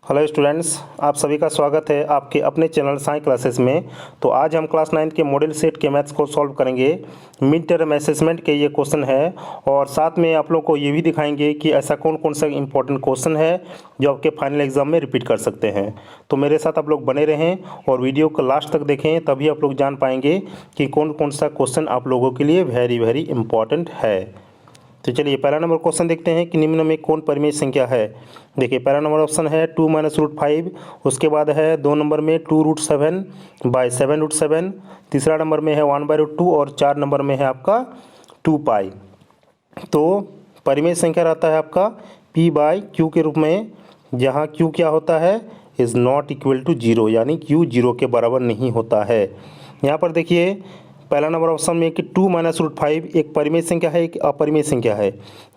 Hello students, आप सभी का स्वागत है आपके अपने चैनल साइंस क्लासेस में। तो आज हम क्लास 9 के मॉडल सेट के मैथ्स को सॉल्व करेंगे। मिड टर्म असेसमेंट के ये क्वेश्चन है और साथ में आप लोग को ये भी दिखाएंगे कि ऐसा कौन कौन सा इंपॉर्टेंट क्वेश्चन है जो आपके फाइनल एग्जाम में रिपीट कर सकते हैं। तो मेरे साथ आप लोग बने रहें और वीडियो को लास्ट तक देखें, तभी आप लोग जान पाएंगे कि कौन कौन सा क्वेश्चन आप लोगों के लिए वेरी वेरी इंपॉर्टेंट है। तो चलिए पहला नंबर क्वेश्चन देखते हैं कि निम्न में कौन परिमेय संख्या है। देखिए पहला नंबर ऑप्शन है 2 - √5। उसके बाद है 2 नंबर में 2√7/7√7। तीसरा नंबर में है 1/√2 और 4 नंबर में है आपका 2π। तो परिमेय संख्या रहता है आपका p/q के रूप में, जहाँ q क्या होता है, इज़ नॉट इक्वल टू 0, यानी q 0 के बराबर नहीं होता है। यहाँ पर देखिए पहला नंबर ऑप्शन में कि 2 - √5 एक परिमेय संख्या है, एक अपरिमेय संख्या है।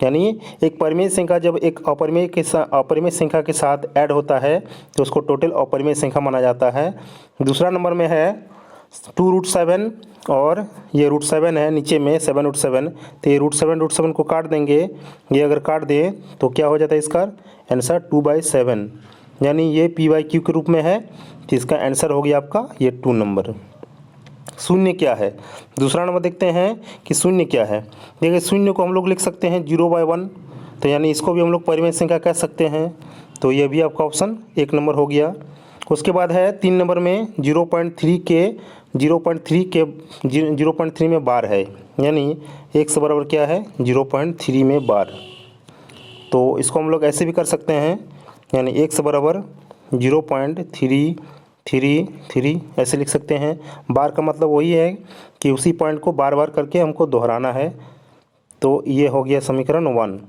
यानी एक परिमेय संख्या जब एक अपरिमेय संख्या के साथ ऐड होता है तो उसको टोटल अपरिमेय संख्या माना जाता है। दूसरा नंबर में है 2√7 और ये √7 है नीचे में 7√7। तो ये √7 को काट देंगे, ये अगर काट दें तो क्या हो जाता है इसका आंसर 2/7, यानी ये p/q के रूप में है। तो इसका आंसर हो गया आपका ये 2 नंबर। शून्य क्या है, दूसरा नंबर देखते हैं कि शून्य क्या है। देखिए शून्य को हम लोग लिख सकते हैं 0/1, तो यानी इसको भी हम लोग परिमेय संख्या कह सकते हैं। तो ये भी आपका ऑप्शन 1 नंबर हो गया। उसके बाद है 3 नंबर में 0.3 में बार है, यानी 1 से बराबर क्या है 0.3 में बार। तो इसको हम लोग ऐसे भी कर सकते हैं, यानी 1 से बराबर 0.333 ऐसे लिख सकते हैं। बार का मतलब वही है कि उसी पॉइंट को बार बार करके हमको दोहराना है। तो ये हो गया समीकरण 1।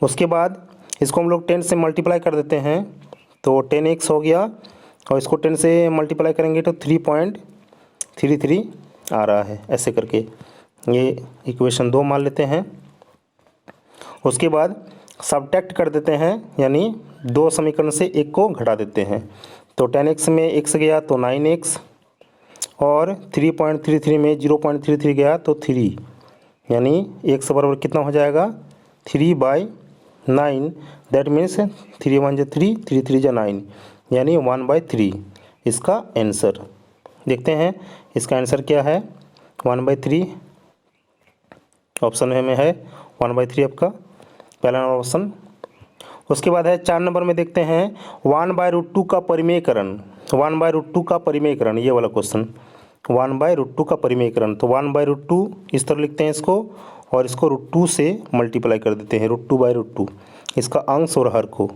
उसके बाद इसको हम लोग 10 से मल्टीप्लाई कर देते हैं, तो 10x हो गया और इसको 10 से मल्टीप्लाई करेंगे तो 3.33 आ रहा है। ऐसे करके ये इक्वेशन 2 मान लेते हैं। उसके बाद सब्ट्रैक्ट कर देते हैं, यानी 2 समीकरण से 1 को घटा देते हैं। तो 10x में x गया तो 9x और 3.33 में 0.33 गया तो 3, यानी 1 से बराबर कितना हो जाएगा 3/9। दैट मीन्स 3 × 1 = 3, 3 × 3 = 9, यानी 1/3 इसका आंसर। देखते हैं इसका आंसर क्या है, 1/3 ऑप्शन में है 1/3 आपका पहला नंबर ऑप्शन। उसके बाद है 4 नंबर में देखते हैं 1/√2 का परिमेयकरण। 1/√2 का परिमेयकरण, ये वाला क्वेश्चन 1/√2 का परिमेयकरण। तो 1/√2 इस तरह लिखते हैं इसको, और इसको √2 से मल्टीप्लाई कर देते हैं, √2/√2 इसका अंश और हर को।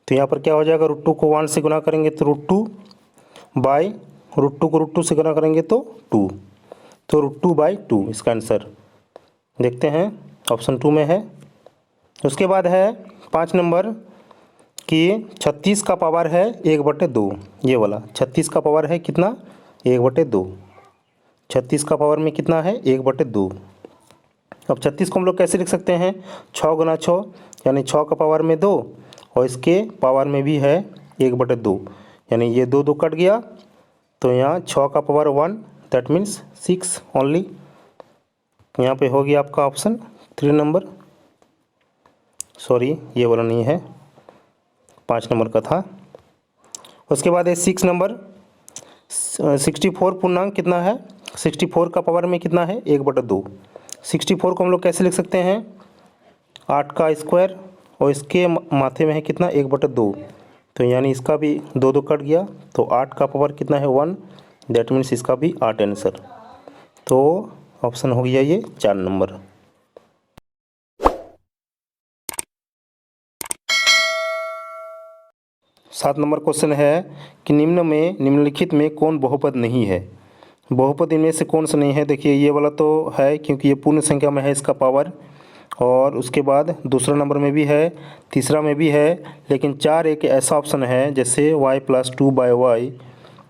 तो यहाँ पर क्या हो जाएगा, √2 को 1 से गुना करेंगे तो √2/√2 को √2 से गुना करेंगे तो 2, तो √2/2 इसका आंसर। देखते हैं ऑप्शन 2 में है। उसके बाद है 5 नंबर कि 36 का पावर है 1/2। ये वाला 36 का पावर है कितना 1/2। 36 का पावर में कितना है 1/2। अब 36 को हम लोग कैसे लिख सकते हैं, 6 × 6, यानी 6 का पावर में 2 और इसके पावर में भी है 1/2, यानी ये 2 कट गया। तो यहाँ 6 का पावर 1, दैट मीन्स 6 ओनली। यहाँ पे हो गया आपका ऑप्शन 3 नंबर। सॉरी ये वाला नहीं है, 5 नंबर का था। उसके बाद है 6 नंबर 64 पूर्णांक कितना है, 64 का पावर में कितना है 1/2। 64 को हम लोग कैसे लिख सकते हैं, 8 का स्क्वायर और इसके माथे में है कितना 1/2, तो यानी इसका भी 2 कट गया। तो 8 का पावर कितना है 1, दैट मीन्स इसका भी 8 आंसर। तो ऑप्शन हो गया ये 4 नंबर। 7 नंबर क्वेश्चन है कि निम्नलिखित में कौन बहुपद नहीं है। बहुपद इनमें से कौन सा नहीं है। देखिए ये वाला तो है क्योंकि ये पूर्ण संख्या में है इसका पावर, और उसके बाद दूसरा नंबर में भी है, तीसरा में भी है, लेकिन 4 एक ऐसा ऑप्शन है जैसे y + 2/y,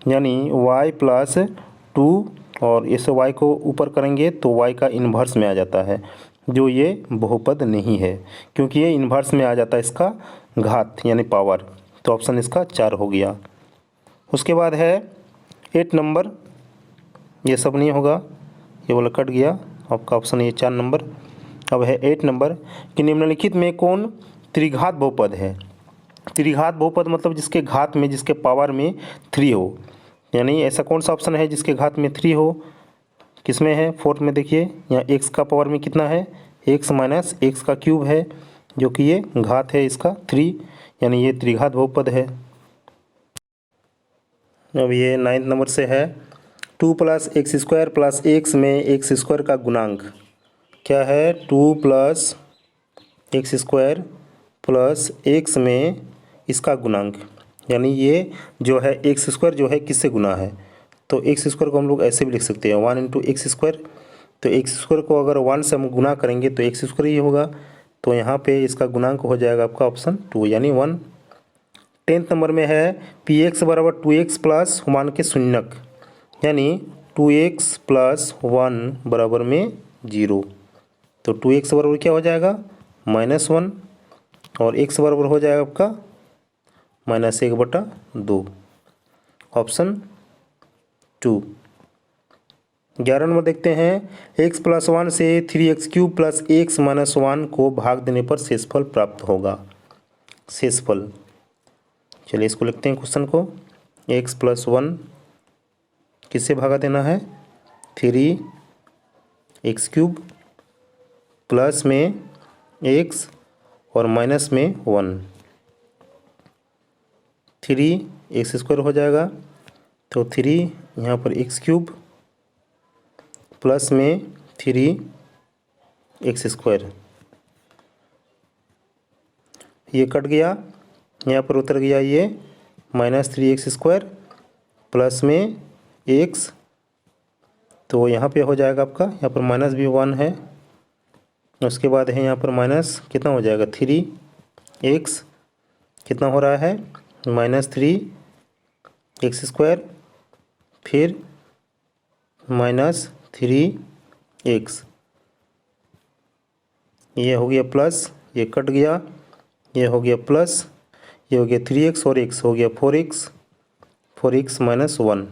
यानी y + 2 और इस y को ऊपर करेंगे तो y का इन्वर्स में आ जाता है, जो ये बहुपद नहीं है क्योंकि ये इन्वर्स में आ जाता है इसका घात यानी पावर। तो ऑप्शन इसका 4 हो गया। उसके बाद है 8 नंबर, ये सब नहीं होगा, ये वाला कट गया, आपका ऑप्शन ये 4 नंबर। अब है 8 नंबर कि निम्नलिखित में कौन त्रिघात बहुपद है। त्रिघात बहुपद मतलब जिसके घात में, जिसके पावर में 3 हो, यानी ऐसा कौन सा ऑप्शन है जिसके घात में 3 हो? किसमें है? फोर्थ में देखिए, यहाँ x का पावर में कितना है? x माइनस एक्स का क्यूब है, जो कि ये घात है इसका 3, यानी ये त्रिघात बहुपद है। अब ये 9th नंबर से है 2 + x² + x में x² का गुणांक क्या है? 2 + x² + x में इसका गुणांक, यानी ये जो है x² जो है किससे गुना है? तो x² को हम लोग ऐसे भी लिख सकते हैं 1 × x²। तो x² को अगर 1 से हम गुना करेंगे तो x² ही होगा, तो यहाँ पे इसका गुणांक हो जाएगा आपका ऑप्शन 2 यानी 1। 10th नंबर में है px = 2x + मान के शून्यक, यानी 2x + 1 बराबर में 0। तो 2x बराबर क्या हो जाएगा? -1, और x बराबर हो जाएगा आपका -1/2, ऑप्शन 2। 11 नंबर देखते हैं x + 1 से 3x³ + x - 1 को भाग देने पर शेषफल प्राप्त होगा। शेषफल, चलिए इसको लिखते हैं क्वेश्चन को। x + 1 किससे भागा देना है? 3x³ प्लस में x और माइनस में 1, 3x² हो जाएगा, तो 3 यहाँ पर x³ प्लस में 3x², ये कट गया, यहाँ पर उतर गया ये -3x² प्लस में x, तो यहाँ पे हो जाएगा आपका, यहाँ पर माइनस भी 1 है, उसके बाद है यहाँ पर माइनस कितना हो जाएगा 3x, कितना हो रहा है -3x², फिर -3x, ये हो गया प्लस, ये कट गया, ये हो गया प्लस, ये हो गया 3x और x हो गया 4x, 4x - 1,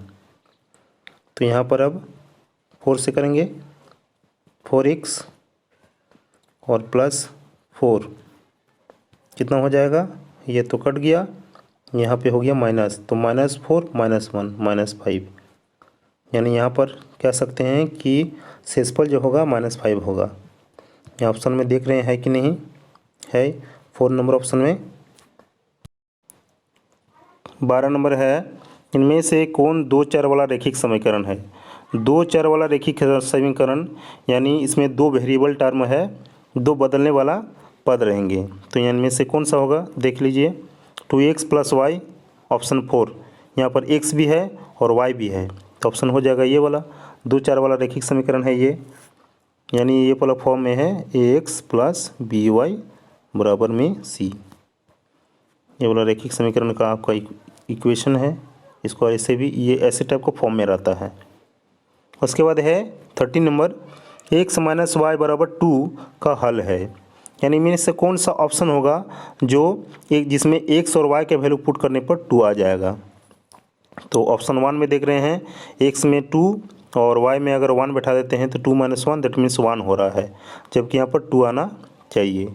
तो यहाँ पर अब 4 से करेंगे, 4x और प्लस 4 कितना हो जाएगा? ये तो कट गया, यहाँ पे हो गया माइनस, तो -4 - 1 -5, यानी यहाँ पर कह सकते हैं कि शेषफल जो होगा -5 होगा। यहाँ ऑप्शन में देख रहे हैं कि नहीं है? 4 नंबर ऑप्शन में। 12 नंबर है इनमें से कौन 2 चर वाला रैखिक समीकरण है? 2 चर वाला रैखिक समीकरण यानी इसमें 2 वेरिएबल टर्म है, 2 बदलने वाला पद रहेंगे, तो इनमें से कौन सा होगा? देख लीजिए, 2x + y ऑप्शन 4, यहाँ पर x भी है और y भी है, तो ऑप्शन हो जाएगा ये वाला। 2 चर वाला रैखिक समीकरण है ये, यानी ये वाला फॉर्म में है ax + by बराबर में c, ये वाला रैखिक समीकरण का आपका इक्वेशन है, इसको ऐसे भी, ये ऐसे टाइप का फॉर्म में रहता है। उसके बाद है 13 नंबर x - y = 2 का हल है, यानी इनमें से कौन सा ऑप्शन होगा जो एक जिसमें x और y के वैल्यू पुट करने पर 2 आ जाएगा? तो ऑप्शन 1 में देख रहे हैं x में 2 और y में अगर 1 बैठा देते हैं तो 2 - 1 दैट मीन्स 1 हो रहा है, जबकि यहाँ पर 2 आना चाहिए।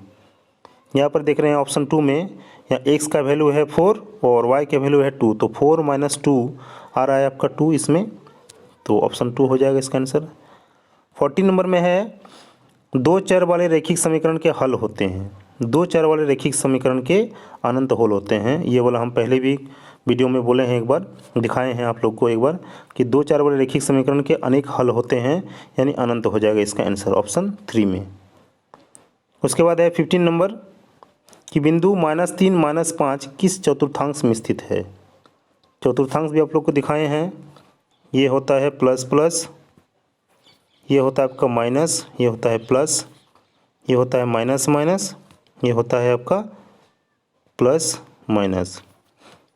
यहाँ पर देख रहे हैं ऑप्शन 2 में, यहाँ x का वैल्यू है 4 और y का वैल्यू है 2, तो 4 - 2 आ रहा है आपका 2 इसमें, तो ऑप्शन 2 हो जाएगा इसका आंसर। 14 नंबर में है 2 चर वाले रैखिक समीकरण के हल होते हैं। 2 चर वाले रैखिक समीकरण के अनंत हल होते हैं, ये वाला हम पहले भी वीडियो में बोले हैं, एक बार दिखाए हैं आप लोग को एक बार कि 2 चर वाले रैखिक समीकरण के अनेक हल होते हैं, यानी अनंत हो जाएगा इसका आंसर ऑप्शन 3 में। उसके बाद है 15 नंबर कि बिंदु -3 - 5 किस चतुर्थांश में स्थित है? चतुर्थांश भी आप लोग को दिखाए हैं, ये होता है प्लस प्लस, ये होता है आपका माइनस, ये होता है प्लस, ये होता है माइनस माइनस, ये होता है आपका प्लस माइनस।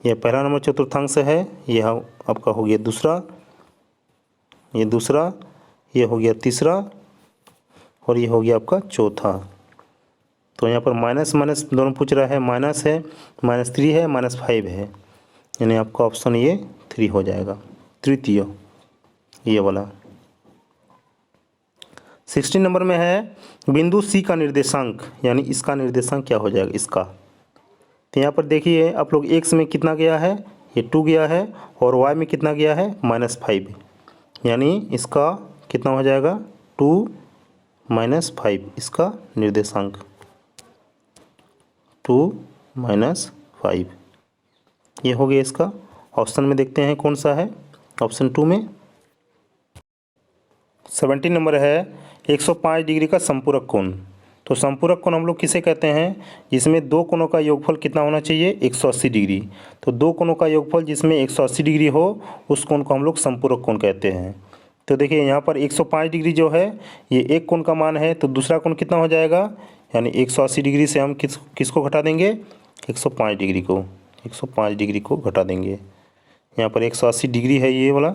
ये पहला नंबर चतुर्थांश है, यह आपका हो गया दूसरा, ये दूसरा, ये हो गया तीसरा और ये हो गया आपका चौथा। तो यहाँ पर माइनस माइनस दोनों पूछ रहा है, माइनस है, -3 है, -5 है, यानी आपका ऑप्शन ये 3 हो जाएगा, तृतीय ये वाला। 16 नंबर में है बिंदु C का निर्देशांक, यानी इसका निर्देशांक क्या हो जाएगा? इसका तो यहाँ पर देखिए आप लोग x में कितना गया है, ये 2 गया है, और y में कितना गया है, -5, यानी इसका कितना हो जाएगा, 2 - 5 इसका निर्देशांक, 2 - 5 ये हो गया इसका। ऑप्शन में देखते हैं कौन सा है, ऑप्शन 2 में 17 नंबर है 105 डिग्री का संपूरक कोण। तो संपूरक कोण हम लोग किसे कहते हैं, जिसमें दो कोणों का योगफल कितना होना चाहिए, 180 डिग्री। तो दो कोणों का योगफल जिसमें 180 डिग्री हो उस कोण को हम लोग संपूरक कोण कहते हैं। तो देखिए यहाँ पर 105 डिग्री जो है ये एक कोण का मान है, तो दूसरा कोण कितना हो जाएगा, यानी 180 डिग्री से हम किसको घटा देंगे, 105 डिग्री को, 105 डिग्री को घटा देंगे। यहाँ पर 180 डिग्री है ये वाला,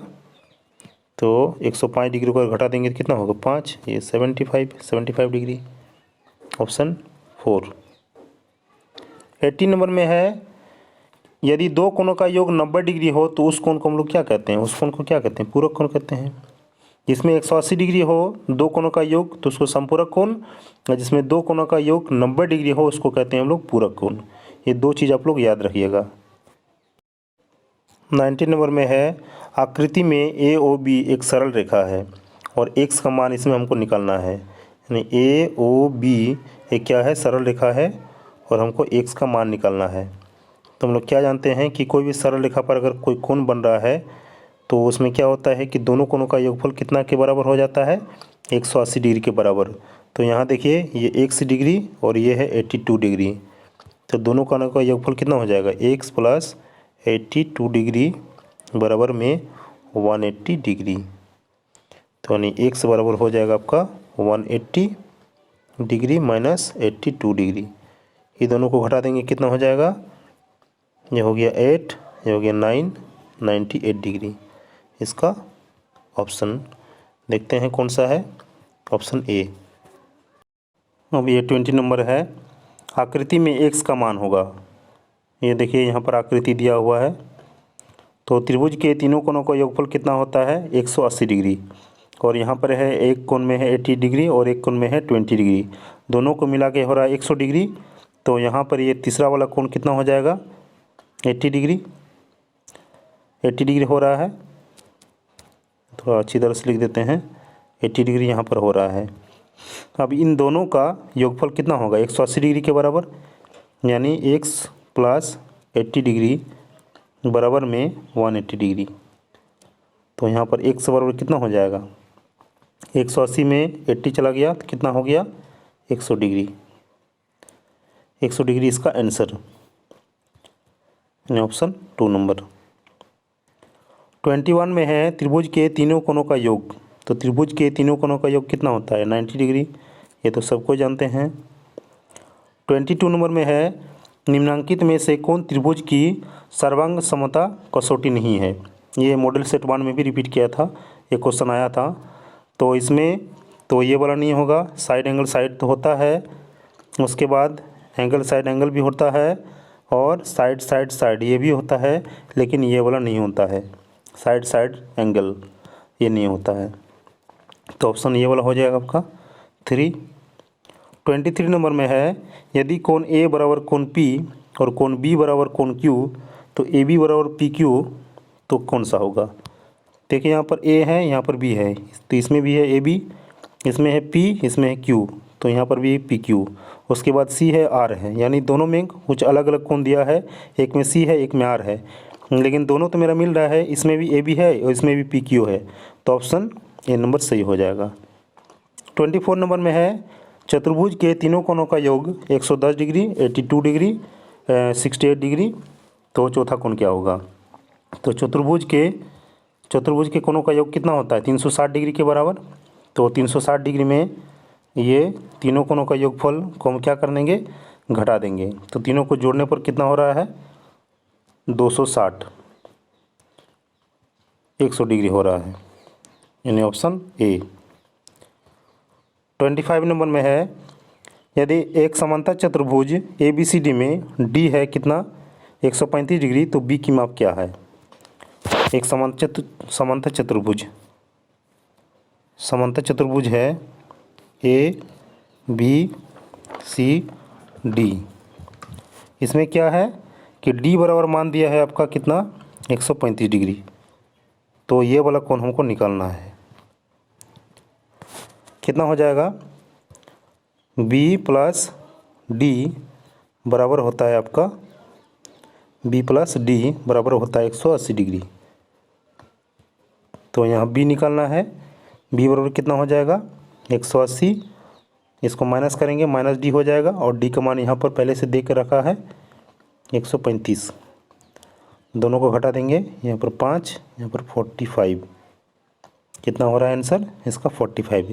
तो 105 डिग्री को घटा देंगे तो कितना होगा, 5, ये 75 डिग्री, ऑप्शन 4। 18 नंबर में है यदि दो कोणों का योग 90 डिग्री हो तो उस कोण को हम लोग क्या कहते हैं, उस कोण को क्या कहते हैं, पूरक कोण कहते हैं। जिसमें 180 डिग्री हो दो कोणों का योग तो उसको संपूरक कोण, और जिसमें दो कोणों का योग 90 डिग्री हो उसको कहते हैं हम लोग पूरक कोण। ये दो चीज़ आप लोग याद रखिएगा। 19 नंबर में है आकृति में ए ओ बी एक सरल रेखा है और x का मान इसमें हमको निकालना है, यानी ए ओ बी एक क्या है, सरल रेखा है और हमको x का मान निकालना है। तो हम लोग क्या जानते हैं कि कोई भी सरल रेखा पर अगर कोई कोण बन रहा है तो उसमें क्या होता है कि दोनों कोणों का योगफल कितना के बराबर हो जाता है, 180 डिग्री के बराबर। तो यहाँ देखिए ये x डिग्री और ये है 82 डिग्री, तो दोनों कोणों का योगफल कितना हो जाएगा, x + 82 डिग्री बराबर में 180 डिग्री। तो यानी x बराबर हो जाएगा आपका 180 डिग्री माइनस 82 डिग्री। ये दोनों को घटा देंगे कितना हो जाएगा, ये हो गया 8, ये हो गया 9, 98 डिग्री। इसका ऑप्शन देखते हैं कौन सा है, ऑप्शन ए। अब ये 20 नंबर है आकृति में x का मान होगा। ये देखिए यहाँ पर आकृति दिया हुआ है, तो त्रिभुज के तीनों कोणों का योगफल कितना होता है, 180 डिग्री। और यहाँ पर है एक कोण में है 80 डिग्री और एक कोण में है 20 डिग्री, दोनों को मिला के हो रहा है 100 डिग्री। तो यहाँ पर ये तीसरा वाला कोण कितना हो जाएगा, 80 डिग्री, 80 डिग्री हो रहा है। थोड़ा अच्छी तरह से लिख देते हैं, 80 डिग्री यहाँ पर हो रहा है। अब इन दोनों का योगफल कितना होगा, 180 डिग्री के बराबर, यानी x + 80 डिग्री बराबर में 180 डिग्री। तो यहाँ पर x बराबर कितना हो जाएगा, 180 में 80 चला गया तो कितना हो गया, 100 डिग्री। 100 डिग्री इसका आंसर, यानी ऑप्शन 2 नंबर। 21 में है त्रिभुज के तीनों कोणों का योग। तो त्रिभुज के तीनों कोणों का योग कितना होता है, 90 डिग्री, ये तो सबको जानते हैं। 22 नंबर में है निम्नांकित में से कौन त्रिभुज की सर्वांग समता कसौटी नहीं है। ये मॉडल सेट 1 में भी रिपीट किया था, ये क्वेश्चन आया था। तो इसमें तो ये वाला नहीं होगा, साइड एंगल साइड तो होता है, उसके बाद एंगल साइड एंगल भी होता है, और साइड साइड साइड ये भी होता है, लेकिन ये वाला नहीं होता है, साइड साइड एंगल ये नहीं होता है। तो ऑप्शन ये वाला हो जाएगा आपका 3। 23 नंबर में है यदि कोण A बराबर कोण P और कोण B बराबर कोण Q तो AB बराबर PQ तो कौन सा होगा। देखिए यहाँ पर A है, यहाँ पर B है, तो इसमें भी है AB, इसमें है P, इसमें है Q, तो यहाँ पर भी PQ। उसके बाद C है, R है, यानी दोनों में कुछ अलग अलग कोण दिया है, एक में C है एक में R है, लेकिन दोनों तो मेरा मिल रहा है, इसमें भी AB है और इसमें भी PQ है। तो ऑप्शन ए नंबर सही हो जाएगा। 24 नंबर में है चतुर्भुज के तीनों कोणों का योग 110 डिग्री, 82 डिग्री, 68 डिग्री, तो चौथा कोण क्या होगा। तो चतुर्भुज के कोणों का योग कितना होता है, 360 डिग्री के बराबर। तो 360 डिग्री में ये तीनों कोणों का योगफल को हम क्या कर देंगे, घटा देंगे। तो तीनों को जोड़ने पर कितना हो रहा है, 260, 100 डिग्री हो रहा है, यानी ऑप्शन ए। 25 नंबर में है यदि एक समांतर चतुर्भुज ABCD में D है कितना, 135 डिग्री, तो B की माप क्या है। एक समांतर चतुर्भुज है ABCD, इसमें क्या है कि डी बराबर मान दिया है आपका कितना 135 डिग्री। तो ये वाला कोण हमको निकालना है। कितना हो जाएगा बी प्लस डी बराबर होता है आपका बी प्लस डी बराबर होता है 180 डिग्री। तो यहाँ बी निकालना है। बी बराबर कितना हो जाएगा 180, इसको माइनस करेंगे माइनस डी हो जाएगा और डी का मान यहाँ पर पहले से दे के रखा है 135। दोनों को घटा देंगे, यहाँ पर 5 यहाँ पर 45। कितना हो रहा है आंसर इसका 45,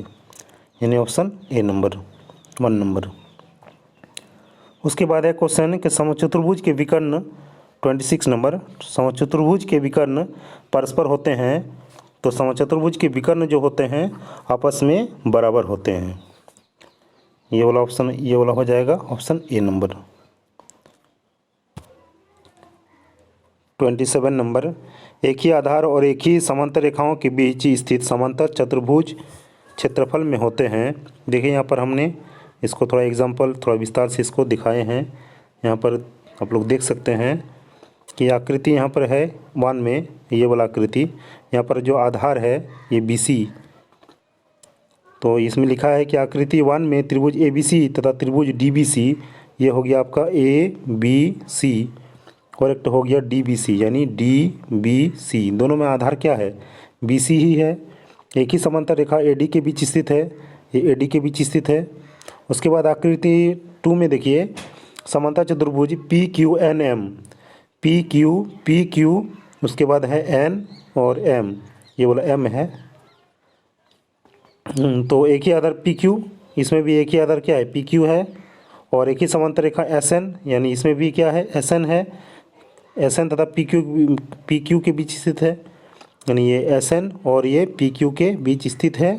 यानी ऑप्शन ए नंबर 1 नंबर। उसके बाद है क्वेश्चन कि समचतुर्भुज के विकर्ण 26 नंबर। समचतुर्भुज के विकर्ण परस्पर होते हैं तो समचतुर्भुज के विकर्ण जो होते हैं आपस में बराबर होते हैं। ये वाला ऑप्शन ये वाला हो जाएगा ऑप्शन ए नंबर। 27 नंबर, एक ही आधार और एक ही समांतर रेखाओं के बीच स्थित समांतर चतुर्भुज क्षेत्रफल में होते हैं। देखिए यहाँ पर हमने इसको थोड़ा एग्जांपल थोड़ा विस्तार से इसको दिखाए हैं। यहाँ पर आप लोग देख सकते हैं कि आकृति यहाँ पर है 1 में, ये वाला आकृति यहाँ पर जो आधार है ये BC। तो इसमें लिखा है कि आकृति 1 में त्रिभुज ABC तथा त्रिभुज DBC, ये हो गया आपका ABC, करेक्ट हो गया DBC यानी DBC। दोनों में आधार क्या है BC ही है। एक ही समांतर रेखा AD के बीच स्थित है, ये AD के बीच स्थित है। उसके बाद आकृति 2 में देखिए समांतर चतुर्भुज PQNM, PQ उसके बाद है N और M, ये वाला M है। तो एक ही आधार PQ, इसमें भी एक ही आधार क्या है PQ है और एक ही समांतर रेखा SN, यानी इसमें भी क्या है SN है। SN तथा PQ के बीच स्थित है, यानी ये SN और ये PQ के बीच स्थित है।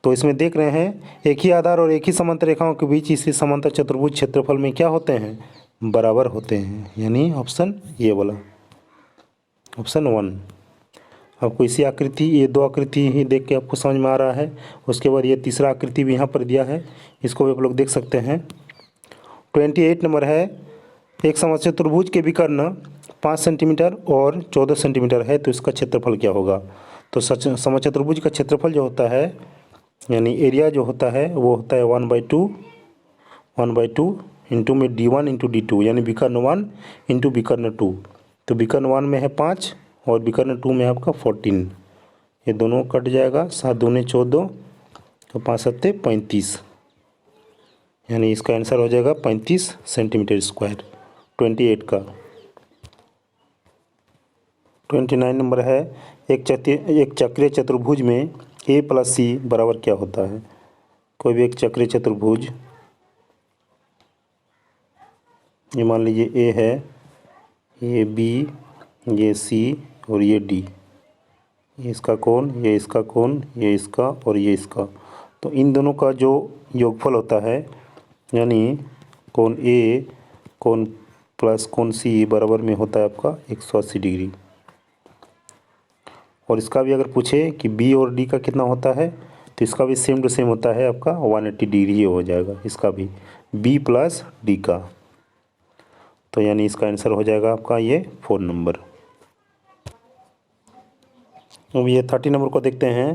तो इसमें देख रहे हैं एक ही आधार और एक ही समांतर रेखाओं के बीच इसी समांतर चतुर्भुज क्षेत्रफल में क्या होते हैं बराबर होते हैं, यानी ऑप्शन ये वाला ऑप्शन 1। आपको इसी आकृति ये 2 आकृति ही देख के आपको समझ में आ रहा है। उसके बाद ये तीसरा आकृति भी यहाँ पर दिया है, इसको भी आप लोग देख सकते हैं। 28 नंबर है, एक समचतुर्भुज के विकर्ण 5 सेंटीमीटर और 14 सेंटीमीटर है तो इसका क्षेत्रफल क्या होगा। तो समचतुर्भुज का क्षेत्रफल जो होता है यानी एरिया जो होता है वो होता है 1/2 इंटू में D1 इंटू D2, यानी विकर्ण 1 इंटू विकर्ण 2। तो विकर्ण 1 में है 5 और विकर्ण 2 में आपका 14, ये दोनों कट जाएगा, 7 दूने 14 तो 5 सत्ते 35, यानी इसका आंसर हो जाएगा 35 सेंटीमीटर स्क्वायर 28 का। 29 नंबर है, एक चक्रीय चतुर्भुज में A प्लस C बराबर क्या होता है। कोई भी एक चक्रीय चतुर्भुज, ये मान लीजिए A है, ये B, ये C और ये D, ये इसका कोण, ये इसका कोण, ये इसका और ये इसका। तो इन दोनों का जो योगफल होता है यानी कोण A कोण प्लस कोण C बराबर में होता है आपका 180 डिग्री। और इसका भी अगर पूछे कि B और D का कितना होता है तो इसका भी सेम टू सेम होता है आपका 180 डिग्री हो जाएगा, इसका भी B प्लस D का। तो यानी इसका आंसर हो जाएगा आपका ये 4 नंबर। अब ये 30 नंबर को देखते हैं।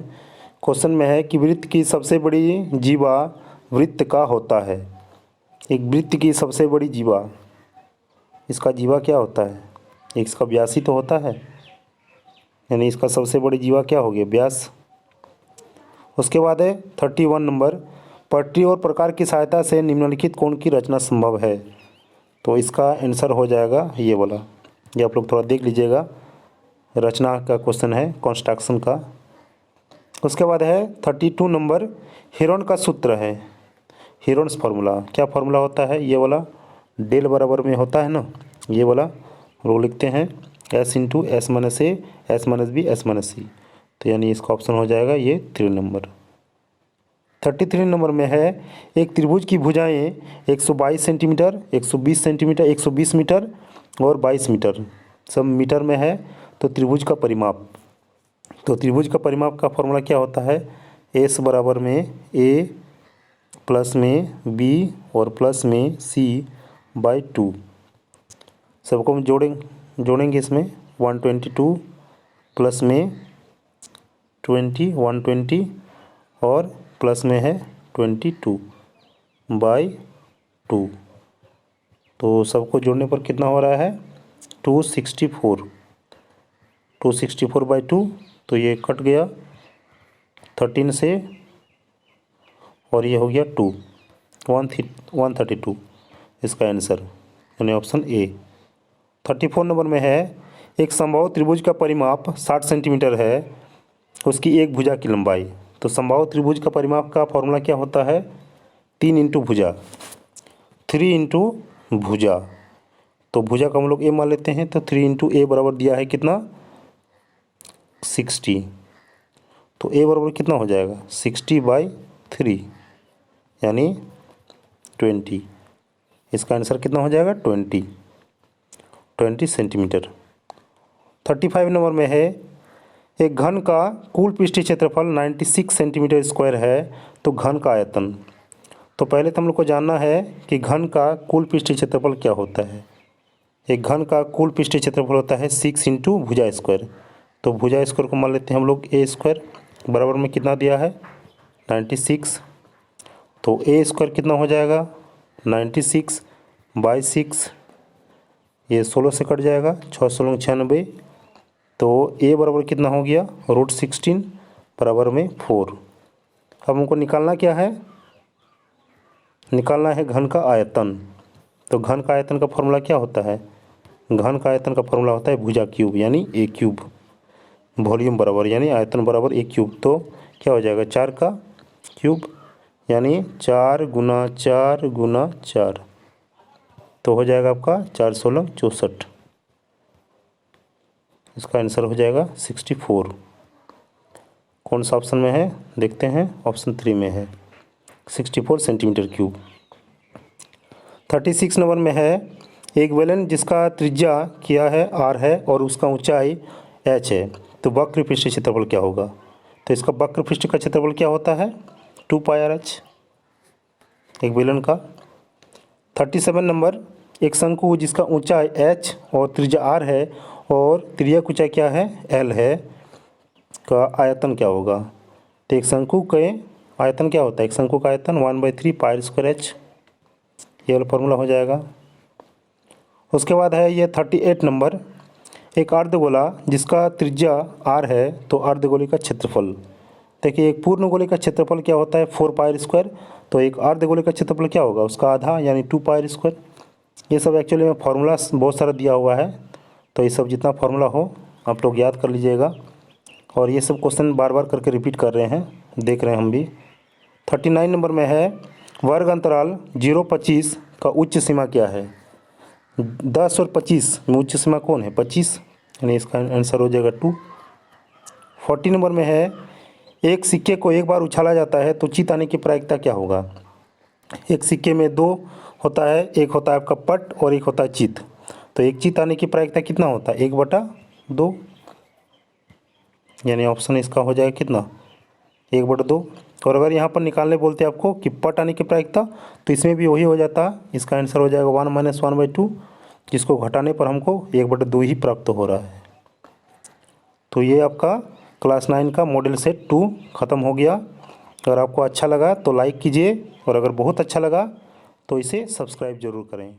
क्वेश्चन में है कि वृत्त की सबसे बड़ी जीवा वृत्त का होता है। एक वृत्त की सबसे बड़ी जीवा, इसका जीवा क्या होता है, एक इसका व्यास ही तो होता है, यानी इसका सबसे बड़ी जीवा क्या हो गया व्यास। उसके बाद है 31 नंबर, पटरी और प्रकार की सहायता से निम्नलिखित कोण की रचना संभव है। तो इसका आंसर हो जाएगा ये वाला, ये आप लोग थोड़ा देख लीजिएगा, रचना का क्वेश्चन है कंस्ट्रक्शन का। उसके बाद है 32 नंबर, हेरोन का सूत्र है, हेरोन्स फार्मूला, क्या फार्मूला होता है ये वाला, डेल बराबर में होता है ना, ये वाला रूल लिखते हैं S into S minus A S minus B S minus C। तो यानी इसका ऑप्शन हो जाएगा ये 3 नंबर। 33 नंबर में है, एक त्रिभुज की भुजाएं 122 सेंटीमीटर 120 सेंटीमीटर 120 मीटर और 22 मीटर सब मीटर में है। तो त्रिभुज का परिमाप, तो त्रिभुज का परिमाप का फॉर्मूला क्या होता है, S बराबर में A प्लस में b और प्लस में c बाई 2। सबको हम जोड़ेंगे इसमें 122 प्लस में 120 और प्लस में है 22 बाई 2। तो सबको जोड़ने पर कितना हो रहा है 264 बाई 2। तो ये कट गया 13 से और ये हो गया 132 इसका आंसर यानी ऑप्शन ए। 34 नंबर में है एक समबाहु त्रिभुज का परिमाप 60 सेंटीमीटर है, उसकी एक भुजा की लंबाई। तो समबाहु त्रिभुज का परिमाप का फॉर्मूला क्या होता है 3 इंटू भुजा, 3 इंटू भुजा। तो भुजा का हम लोग ए मान लेते हैं, तो 3 इंटू ए बराबर दिया है कितना 60। तो ए बराबर कितना हो जाएगा 60 बाई 3 यानी 20। इसका आंसर कितना हो जाएगा 20 सेंटीमीटर। 35 नंबर में है एक घन का कुल पृष्ठीय क्षेत्रफल 96 सेंटीमीटर स्क्वायर है, तो घन का आयतन। तो पहले तो हम लोग को जानना है कि घन का कुल पृष्ठीय क्षेत्रफल क्या होता है। एक घन का कुल पृष्ठीय क्षेत्रफल होता है 6 इंटू भुजा स्क्वायर। तो भुजा स्क्वायर को मान लेते हैं हम लोग ए स्क्वायर बराबर में कितना दिया है 96। तो ए स्क्वायर कितना हो जाएगा 96 बाई 6, ये 16 से कट जाएगा, 6 16 96। तो ए बराबर कितना हो गया √16 बराबर में 4। अब हमको निकालना क्या है, निकालना है घन का आयतन। तो घन का आयतन का फॉर्मूला क्या होता है, घन का आयतन का फॉर्मूला होता है भुजा क्यूब यानी ए क्यूब, वॉल्यूम बराबर यानी आयतन बराबर ए क्यूब। तो क्या हो जाएगा 4 का क्यूब यानी 4 गुना 4 गुना 4, तो हो जाएगा आपका 4 16 64। इसका आंसर हो जाएगा 64। कौन सा ऑप्शन में है देखते हैं, ऑप्शन 3 में है 64 सेंटीमीटर क्यूब। 36 नंबर में है एक बेलन जिसका त्रिज्या क्या है r है और उसका ऊंचाई h है, तो वक्र पृष्ठ क्षेत्रफल क्या होगा। तो इसका वक्र पृष्ठ का क्षेत्रफल क्या होता है 2 पाई RH एक बेलन का। 37 नंबर एक शंकु जिसका ऊंचाई h और त्रिज्या r है और त्रिज्या ऊंचाई क्या है l है, का आयतन क्या होगा। तो एक शंकु के आयतन क्या होता है, एक शंकु का आयतन 1/3 पाई स्क्वायर h, ये वाला फॉर्मूला हो जाएगा। उसके बाद है ये 38 नंबर एक अर्धगोला जिसका त्रिज्या r है, तो अर्धगोले का क्षेत्रफल। देखिए एक पूर्ण गोले का क्षेत्रफल क्या होता है 4 पाई स्क्वायर, तो एक अर्धगोले का क्षेत्रफल क्या होगा उसका आधा यानी 2 पाई स्क्वायर। ये सब एक्चुअली में फार्मूला बहुत सारा दिया हुआ है, तो ये सब जितना फार्मूला हो आप लोग याद कर लीजिएगा। और ये सब क्वेश्चन बार बार करके रिपीट कर रहे हैं, देख रहे हैं हम भी। 39 नंबर में है वर्ग अंतराल 0-25 का उच्च सीमा क्या है। 10 और 25 में उच्च सीमा कौन है 25, यानी इसका आंसर हो जाएगा 2। 40 नंबर में है एक सिक्के को एक बार उछाला जाता है तो जीत आने की प्रायिकता क्या होगा। एक सिक्के में 2 होता है, एक होता है आपका पट और एक होता है चित। तो एक चित आने की प्रायिकता कितना होता है 1/2, यानी ऑप्शन इसका हो जाएगा कितना 1/2। और अगर यहाँ पर निकालने बोलते हैं आपको कि पट आने की प्रायिकता, तो इसमें भी वही हो जाता, इसका आंसर हो जाएगा 1 - 1/2, जिसको घटाने पर हमको 1/2 ही प्राप्त हो रहा है। तो ये आपका क्लास 9 का मॉडल सेट 2 ख़त्म हो गया। अगर आपको अच्छा लगा तो लाइक कीजिए और अगर बहुत अच्छा लगा तो इसे सब्सक्राइब ज़रूर करें।